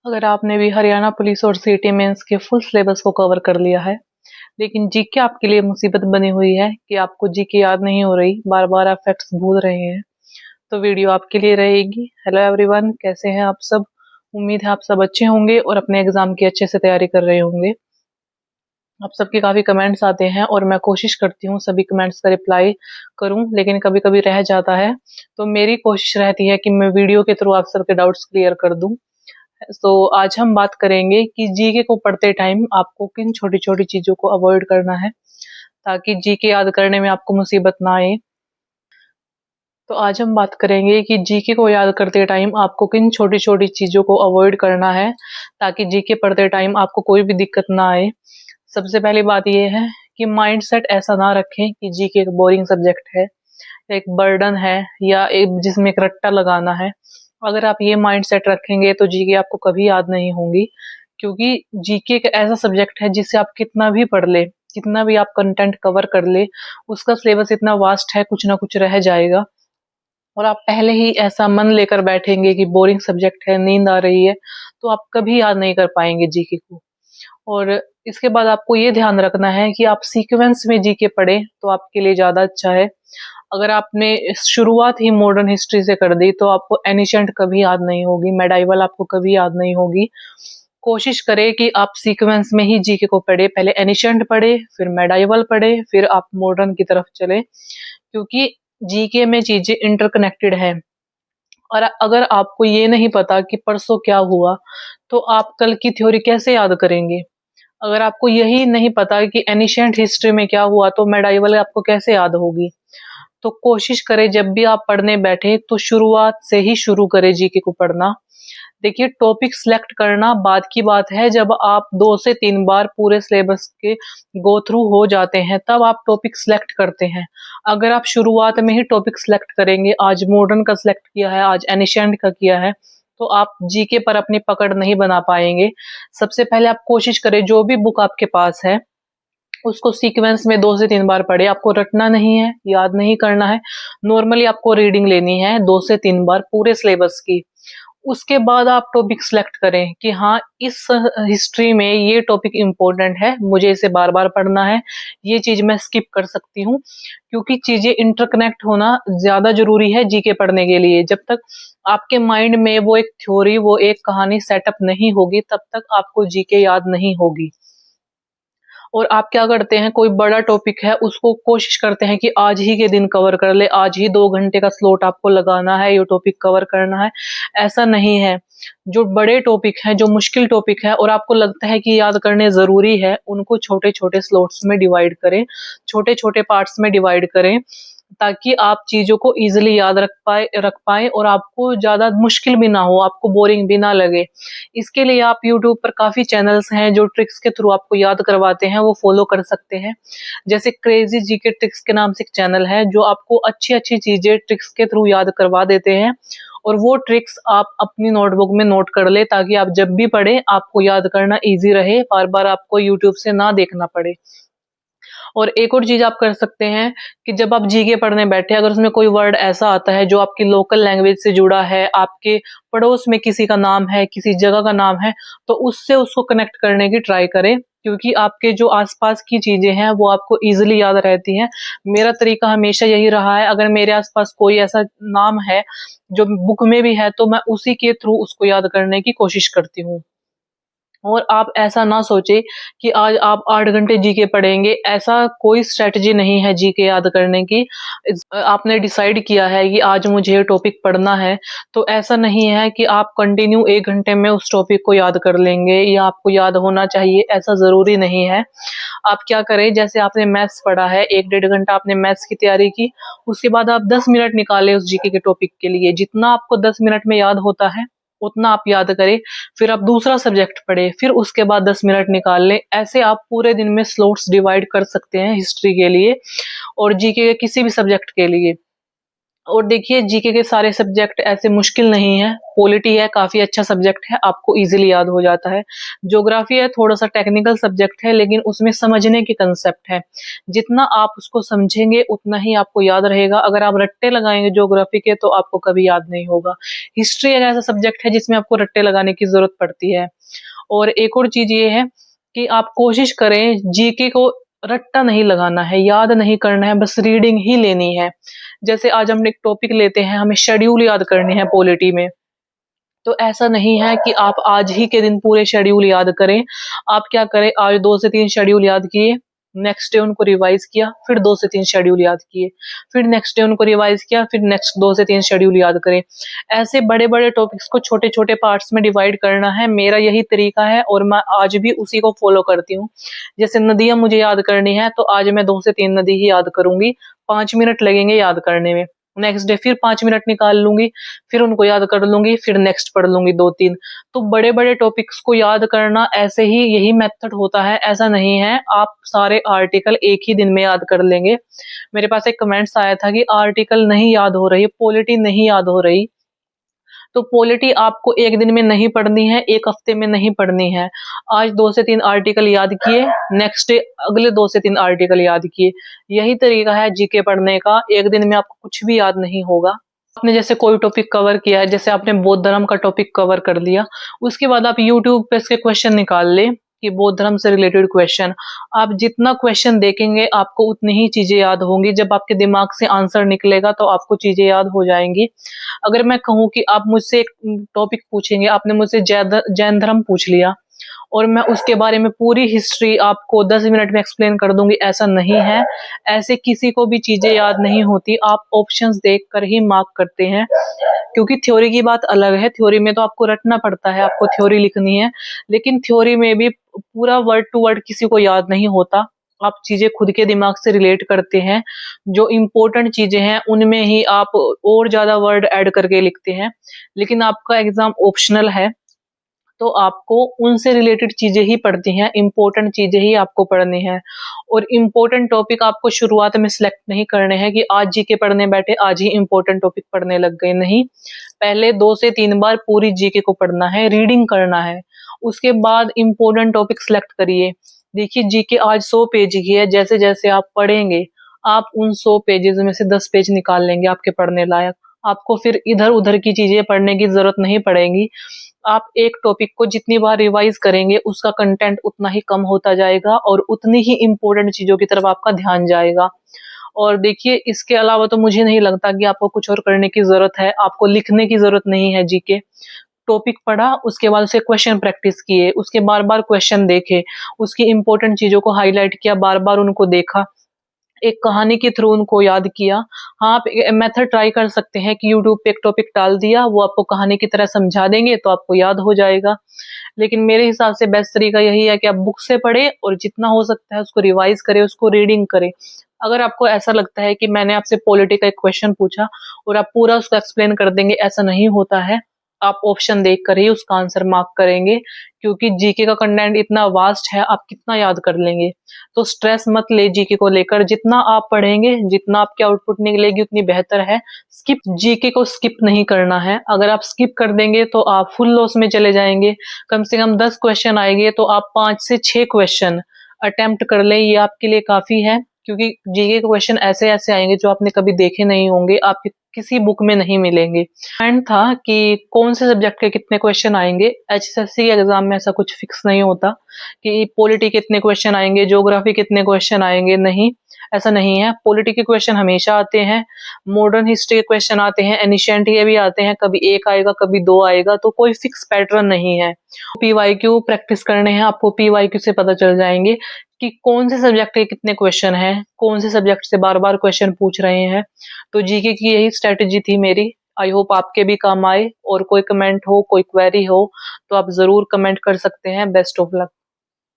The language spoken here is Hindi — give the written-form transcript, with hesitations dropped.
अगर आपने भी हरियाणा पुलिस और सीटी मेंस के फुल सिलेबस को कवर कर लिया है, लेकिन जीके आपके लिए मुसीबत बनी हुई है कि आपको जीके याद नहीं हो रही, बार-बार आप फैक्ट्स भूल रहे हैं, तो वीडियो आपके लिए रहेगी। हेलो एवरीवन, कैसे हैं आप सब? उम्मीद है आप सब अच्छे होंगे और अपने एग्जाम की अच्छे से तैयारी कर रहे होंगे। आप सबके काफ़ी कमेंट्स आते हैं और मैं कोशिश करती हूँ सभी कमेंट्स का रिप्लाई करूँ, लेकिन कभी-कभी रह जाता है। तो मेरी कोशिश रहती है कि मैं वीडियो के थ्रू आप सबके डाउट्स क्लियर कर दूँ। तो आज हम बात करेंगे कि जीके को पढ़ते टाइम आपको किन छोटी-छोटी चीज़ों को अवॉइड करना है, ताकि जीके याद करने में आपको मुसीबत ना आए। तो आज हम बात करेंगे कि जीके को याद करते टाइम आपको किन छोटी-छोटी चीज़ों को अवॉइड करना है, ताकि जीके पढ़ते टाइम आपको कोई भी दिक्कत ना आए। सबसे पहली बात ये है कि माइंडसेट ऐसा ना रखें कि जीके एक बोरिंग सब्जेक्ट है, एक बर्डन है या एक जिसमें एक रट्टा लगाना है। अगर आप ये माइंडसेट रखेंगे तो जीके आपको कभी याद नहीं होंगी, क्योंकि जीके एक ऐसा सब्जेक्ट है जिसे आप कितना भी पढ़ ले, कितना भी आप कंटेंट कवर कर ले, उसका सिलेबस इतना वास्ट है, कुछ ना कुछ रह जाएगा। और आप पहले ही ऐसा मन लेकर बैठेंगे कि बोरिंग सब्जेक्ट है, नींद आ रही है, तो आप कभी याद नहीं कर पाएंगे जीके को। और इसके बाद आपको ये ध्यान रखना है कि आप सीक्वेंस में जीके पढ़ें तो आपके लिए ज़्यादा अच्छा है। अगर आपने शुरुआत ही मॉडर्न हिस्ट्री से कर दी तो आपको एनिशिएंट कभी याद नहीं होगी, मेडाइवल आपको कभी याद नहीं होगी। कोशिश करें कि आप सीक्वेंस में ही जीके को पढ़े, पहले एनिशिएंट पढ़े, फिर मेडाइवल पढ़े, फिर आप मॉडर्न की तरफ चले, क्योंकि जीके में चीजें इंटरकनेक्टेड हैं। और अगर आपको ये नहीं पता कि परसों क्या हुआ, तो आप कल की थ्योरी कैसे याद करेंगे? अगर आपको यही नहीं पता कि एनिशिएंट हिस्ट्री में क्या हुआ, तो मेडाइवल आपको कैसे याद होगी? तो कोशिश करें जब भी आप पढ़ने बैठे तो शुरुआत से ही शुरू करें जीके को पढ़ना। देखिए, टॉपिक सिलेक्ट करना बाद की बात है, जब आप 2 से 3 बार पूरे सिलेबस के गो थ्रू हो जाते हैं, तब आप टॉपिक सिलेक्ट करते हैं। अगर आप शुरुआत में ही टॉपिक सिलेक्ट करेंगे, आज मॉडर्न का सिलेक्ट किया है, आज एनिशिएंट का किया है, तो आप जीके पर अपनी पकड़ नहीं बना पाएंगे। सबसे पहले आप कोशिश करें जो भी बुक आपके पास है, उसको सीक्वेंस में 2 से 3 बार पढ़े। आपको रटना नहीं है, याद नहीं करना है। नॉर्मली आपको रीडिंग लेनी है 2 से 3 बार पूरे सिलेबस की। उसके बाद आप टॉपिक सिलेक्ट करें कि हाँ, इस हिस्ट्री में ये टॉपिक इम्पोर्टेंट है, मुझे इसे बार-बार पढ़ना है, ये चीज़ मैं स्किप कर सकती हूँ, क्योंकि चीज़ें इंटरकनेक्ट होना ज़्यादा ज़रूरी है जीके पढ़ने के लिए। जब तक आपके माइंड में वो एक थ्योरी, वो एक कहानी सेटअप नहीं होगी, तब तक आपको जीके याद नहीं होगी। और आप क्या करते हैं, कोई बड़ा टॉपिक है उसको कोशिश करते हैं कि आज ही के दिन कवर कर ले, आज ही 2 घंटे का स्लॉट आपको लगाना है, ये टॉपिक कवर करना है। ऐसा नहीं है। जो बड़े टॉपिक हैं, जो मुश्किल टॉपिक है और आपको लगता है कि याद करने ज़रूरी है, उनको छोटे-छोटे स्लॉट्स में डिवाइड करें, छोटे-छोटे पार्ट्स में डिवाइड करें, ताकि आप चीज़ों को ईज़िली याद रख पाएँ और आपको ज़्यादा मुश्किल भी ना हो, आपको बोरिंग भी ना लगे। इसके लिए आप यूट्यूब पर काफ़ी चैनल्स हैं जो ट्रिक्स के थ्रू आपको याद करवाते हैं, वो फॉलो कर सकते हैं। जैसे क्रेज़ी जीके ट्रिक्स के नाम से एक चैनल है, जो आपको अच्छी-अच्छी चीज़ें ट्रिक्स के थ्रू याद करवा देते हैं, और वो ट्रिक्स आप अपनी नोटबुक में नोट कर लें, ताकि आप जब भी पढ़ें, आपको याद करना ईज़ी रहे, बार-बार आपको यूट्यूब से ना देखना पड़े। और एक और चीज़ आप कर सकते हैं कि जब आप जीके पढ़ने बैठे, अगर उसमें कोई वर्ड ऐसा आता है जो आपकी लोकल लैंग्वेज से जुड़ा है, आपके पड़ोस में किसी का नाम है, किसी जगह का नाम है, तो उससे उसको कनेक्ट करने की ट्राई करें, क्योंकि आपके जो आस-पास की चीज़ें हैं, वो आपको ईज़िली याद रहती हैं। मेरा तरीका हमेशा यही रहा है, अगर मेरे आस-पास कोई ऐसा नाम है, जो बुक में भी है, तो मैं उसी के थ्रू उसको याद करने की कोशिश करती हूँ। और आप ऐसा ना सोचें कि आज आप 8 घंटे जीके पढ़ेंगे, ऐसा कोई स्ट्रैटेजी नहीं है जीके याद करने की। आपने डिसाइड किया है कि आज मुझे ये टॉपिक पढ़ना है, तो ऐसा नहीं है कि आप कंटिन्यू 1 घंटे में उस टॉपिक को याद कर लेंगे या आपको याद होना चाहिए, ऐसा ज़रूरी नहीं है। आप क्या करें, जैसे आपने मैथ्स पढ़ा है, 1 डेढ़ घंटा आपने मैथ्स की तैयारी की, उसके बाद आप 10 मिनट निकालें उस जीके के टॉपिक के लिए, जितना आपको 10 मिनट में याद होता है, उतना आप याद करें। फिर आप दूसरा सब्जेक्ट पढ़ें, फिर उसके बाद 10 मिनट निकाल लें। ऐसे आप पूरे दिन में स्लॉट्स डिवाइड कर सकते हैं हिस्ट्री के लिए और जीके के किसी भी सब्जेक्ट के लिए। और देखिए जीके के सारे सब्जेक्ट ऐसे मुश्किल नहीं है। पॉलिटी है, काफी अच्छा सब्जेक्ट है, आपको इजीली याद हो जाता है। ज्योग्राफी है, थोड़ा सा टेक्निकल सब्जेक्ट है, लेकिन उसमें समझने की कंसेप्ट है। जितना आप उसको समझेंगे उतना ही आपको याद रहेगा। अगर आप रट्टे लगाएंगे ज्योग्राफी के तो आपको कभी याद नहीं होगा। हिस्ट्री एक ऐसा सब्जेक्ट है जिसमें आपको रट्टे लगाने की जरूरत पड़ती है। और एक और चीज ये है कि आप कोशिश करें जीके को रट्टा नहीं लगाना है, याद नहीं करना है, बस रीडिंग ही लेनी है। जैसे आज हम एक टॉपिक लेते हैं, हमें शेड्यूल याद करनी है पॉलिटी में, तो ऐसा नहीं है कि आप आज ही के दिन पूरे शेड्यूल याद करें। आप क्या करें, आज 2 से 3 शेड्यूल याद किए, नेक्स्ट डे उनको रिवाइज किया, फिर 2 से 3 शेड्यूल याद किए, फिर नेक्स्ट डे उनको रिवाइज किया, फिर नेक्स्ट 2 से 3 शेड्यूल याद करें। ऐसे बड़े बड़े टॉपिक्स को छोटे छोटे पार्ट्स में डिवाइड करना है, मेरा यही तरीका है और मैं आज भी उसी को फॉलो करती हूँ। जैसे नदियां मुझे याद करनी है तो आज मैं 2 से 3 नदी ही याद करूंगी, 5 मिनट लगेंगे याद करने में। नेक्स्ट डे फिर 5 मिनट निकाल लूंगी, फिर उनको याद कर लूंगी, फिर नेक्स्ट पढ़ लूंगी 2-3। तो बड़े बड़े टॉपिक्स को याद करना ऐसे ही यही मेथड होता है, ऐसा नहीं है आप सारे आर्टिकल एक ही दिन में याद कर लेंगे। मेरे पास एक कमेंट्स आया था कि आर्टिकल नहीं याद हो रही, पॉलिटी नहीं याद हो रही। तो पॉलिटी आपको एक दिन में नहीं पढ़नी है, एक हफ्ते में नहीं पढ़नी है। आज 2 से 3 आर्टिकल याद किए, नेक्स्ट डे अगले 2 से 3 आर्टिकल याद किए। यही तरीका है जीके पढ़ने का। एक दिन में आपको कुछ भी याद नहीं होगा। आपने जैसे कोई टॉपिक कवर किया है, जैसे आपने बौद्ध धर्म का टॉपिक कवर कर लिया, उसके बाद आप यूट्यूब पे इसके क्वेश्चन निकाल ले कि बौद्ध धर्म से रिलेटेड क्वेश्चन। आप जितना क्वेश्चन देखेंगे आपको उतनी ही चीजें याद होंगी। जब आपके दिमाग से आंसर निकलेगा तो आपको चीजें याद हो जाएंगी। अगर मैं कहूँ कि आप मुझसे एक टॉपिक पूछेंगे, आपने मुझसे जैन धर्म पूछ लिया और मैं उसके बारे में पूरी हिस्ट्री आपको 10 मिनट में एक्सप्लेन कर दूंगी, ऐसा नहीं है। ऐसे किसी को भी चीजें याद नहीं होती, आप ऑप्शंस देखकर ही मार्क करते हैं। क्योंकि थ्योरी की बात अलग है, थ्योरी में तो आपको रटना पड़ता है, आपको थ्योरी लिखनी है, लेकिन थ्योरी में भी पूरा वर्ड टू वर्ड किसी को याद नहीं होता। आप चीजें खुद के दिमाग से रिलेट करते हैं, जो इम्पोर्टेंट चीजें हैं उनमें ही आप और ज्यादा वर्ड ऐड करके लिखते हैं। लेकिन आपका एग्जाम ऑप्शनल है तो आपको उनसे रिलेटेड चीजें ही पढ़ती हैं, इंपॉर्टेंट चीजें ही आपको पढ़नी है। और इम्पोर्टेंट टॉपिक आपको शुरुआत में सिलेक्ट नहीं करने हैं कि आज जीके पढ़ने बैठे आज ही इम्पोर्टेंट टॉपिक पढ़ने लग गए, नहीं। पहले 2 से 3 बार पूरी जीके को पढ़ना है, रीडिंग करना है, उसके बाद इम्पोर्टेंट टॉपिक सिलेक्ट करिए। देखिए जीके आज 100 पेज की है, जैसे जैसे आप पढ़ेंगे आप उन 100 पेजेस में से 10 पेज निकाल लेंगे आपके पढ़ने लायक। आपको फिर इधर उधर की चीजें पढ़ने की जरूरत नहीं पड़ेगी। आप एक टॉपिक को जितनी बार रिवाइज करेंगे उसका कंटेंट उतना ही कम होता जाएगा और उतनी ही इम्पोर्टेंट चीजों की तरफ आपका ध्यान जाएगा। और देखिए इसके अलावा तो मुझे नहीं लगता कि आपको कुछ और करने की जरूरत है। आपको लिखने की जरूरत नहीं है। जीके टॉपिक पढ़ा, उसके बाद उसे क्वेश्चन प्रैक्टिस किए, उसके बार बार क्वेश्चन देखे, उसकी इंपॉर्टेंट चीजों को हाईलाइट किया, बार बार उनको देखा, एक कहानी के थ्रू उनको याद किया। हाँ, आप मेथड ट्राई कर सकते हैं कि यूट्यूब पे एक टॉपिक डाल दिया, वो आपको कहानी की तरह समझा देंगे तो आपको याद हो जाएगा। लेकिन मेरे हिसाब से बेस्ट तरीका यही है कि आप बुक से पढ़े और जितना हो सकता है उसको रिवाइज करें, उसको रीडिंग करें। अगर आपको ऐसा लगता है कि मैंने आपसे पॉलिटी का एक क्वेश्चन पूछा और आप पूरा उसको एक्सप्लेन कर देंगे, ऐसा नहीं होता है। आप ऑप्शन देख कर ही उसका आंसर मार्क करेंगे, क्योंकि जीके का कंटेंट इतना वास्ट है, आप कितना याद कर लेंगे। तो स्ट्रेस मत ले जीके को लेकर, जितना आप पढ़ेंगे जितना आपकी आउटपुट निकलेगी उतनी बेहतर है। स्किप जीके को स्किप नहीं करना है। अगर आप स्किप कर देंगे तो आप फुल लॉस में चले जाएंगे। कम से कम 10 क्वेश्चन आएंगे तो आप 5 से 6 क्वेश्चन अटेम्प्ट कर ले, ये आपके लिए काफी है। क्योंकि जीके के क्वेश्चन ऐसे ऐसे आएंगे जो आपने कभी देखे नहीं होंगे, आपके किसी बुक में नहीं मिलेंगे। एंड था कि कौन से सब्जेक्ट के कितने क्वेश्चन आएंगे, एचएसएससी के एग्जाम में ऐसा कुछ फिक्स नहीं होता कि पॉलिटी कितने क्वेश्चन आएंगे, ज्योग्राफी कितने क्वेश्चन आएंगे, नहीं, ऐसा नहीं है। पॉलिटी के क्वेश्चन हमेशा आते हैं, मॉडर्न हिस्ट्री के क्वेश्चन आते हैं, एनिशिएंट के भी आते हैं, कभी एक आएगा कभी 2 आएगा, तो कोई फिक्स पैटर्न नहीं है। पीवाईक्यू प्रैक्टिस करने हैं आपको, पीवाईक्यू से पता चल जाएंगे कि कौन से सब्जेक्ट के कितने क्वेश्चन हैं, कौन से सब्जेक्ट से बार बार क्वेश्चन पूछ रहे हैं। तो जीके की यही स्ट्रेटेजी थी मेरी। आई होप आपके भी काम आए। और कोई कमेंट हो, कोई क्वेरी हो तो आप जरूर कमेंट कर सकते हैं। Best of luck.